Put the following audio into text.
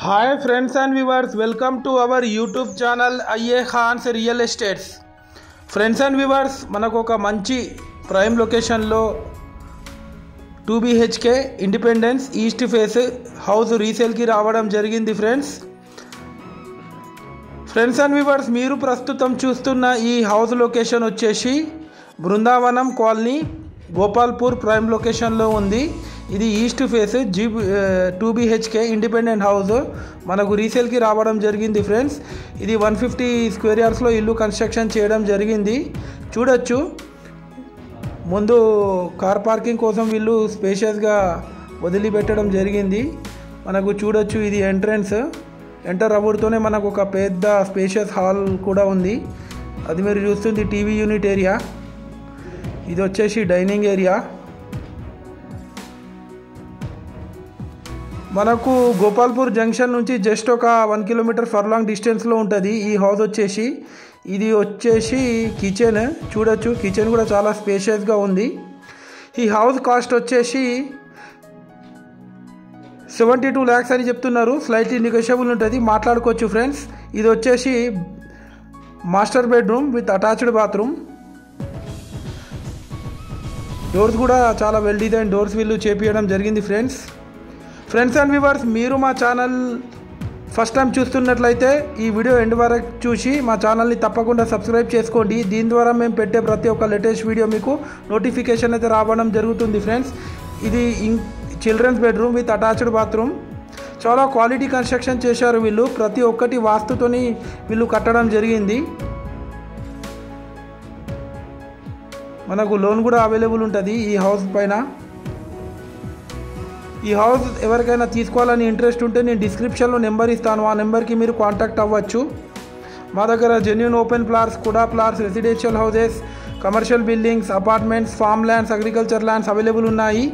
Hi friends and viewers, welcome to our YouTube channel IA Khan's Real Estates. Friends and viewers, మనకు ఒక మంచి prime లొకేషన్లో 2 BHK independence east face house రీసేల్కి రావడం జరిగింది. Friends and viewers, మీరు ప్రస్తుతం చూస్తున్న ఈ హౌస్ లొకేషన్ వచ్చేసి బృందావనం కాలనీ గోపాల్పూర్ ప్రైమ్ లొకేషన్లో ఉంది. ఇది east face 2 BHK independent house మనకు రీసేల్కి రావడం జరిగింది. ఫ్రెండ్స్, ఇది 150 స్క్వేర్ యార్డ్స్లో ఇల్లు కన్స్ట్రక్షన్ చేయడం జరిగింది. చూడొచ్చు, ముందు కార్ పార్కింగ్ కోసం వీళ్ళు స్పేషియస్గా వదిలిపెట్టడం జరిగింది. మనకు చూడొచ్చు, ఇది ఎంటర్ అవ్వడంతోనే మనకు ఒక పెద్ద స్పేషియస్ హాల్ కూడా ఉంది. అది మీరు చూస్తుంది టీవీ యూనిట్ ఏరియా. ఇది వచ్చేసి డైనింగ్ ఏరియా. మనకు గోపాల్పూర్ జంక్షన్ నుంచి జస్ట్ ఒక 1 కిలోమీటర్ ఫర్లాంగ్ డిస్టెన్స్లో ఉంటుంది ఈ హౌస్ వచ్చేసి. ఇది వచ్చేసి కిచెన్. చూడొచ్చు, కిచెన్ కూడా చాలా స్పేషియస్గా ఉంది. ఈ హౌస్ కాస్ట్ వచ్చేసి 72 lakhs అని చెప్తున్నారు. స్లైట్లీ నెగోషియబుల్ ఉంటుంది, మాట్లాడుకోవచ్చు. ఫ్రెండ్స్, ఇది వచ్చేసి master bedroom with attached bathroom. Doors కూడా చాలా వెల్ డిజైన్ డోర్స్ వీళ్ళు చేపించడం జరిగింది. ఫ్రెండ్స్ అండ్ వ్యూవర్స్, మీరు మా ఛానల్ ఫస్ట్ టైం చూస్తున్నట్లయితే ఈ వీడియో ఎండ్ వరకు చూసి మా ఛానల్ని తప్పకుండా సబ్స్క్రైబ్ చేసుకోండి. దీని ద్వారా మేము పెట్టే ప్రతి ఒక్క లేటెస్ట్ వీడియో మీకు నోటిఫికేషన్ అయితే రావడం జరుగుతుంది. ఫ్రెండ్స్, ఇది children's bedroom with attached bathroom. చాలా క్వాలిటీ కన్స్ట్రక్షన్ చేశారు వీళ్ళు. ప్రతి ఒక్కటి వాస్తుతోని వీళ్ళు కట్టడం జరిగింది. మనకు లోన్ కూడా అవైలబుల్ ఉంటుంది ఈ హౌస్ పైన. ఈ హౌస్ ఎవరికైనా తీసుకోవాలని ఇంట్రెస్ట్ ఉంటే నేను డిస్క్రిప్షన్లో నెంబర్ ఇస్తాను, ఆ నెంబర్కి మీరు కాంటాక్ట్ అవ్వచ్చు. మా దగ్గర జెన్యూన్ ఓపెన్ ప్లాట్స్, కుడా plots, residential houses, commercial buildings, apartments, form lands, agriculture lands available ఉన్నాయి.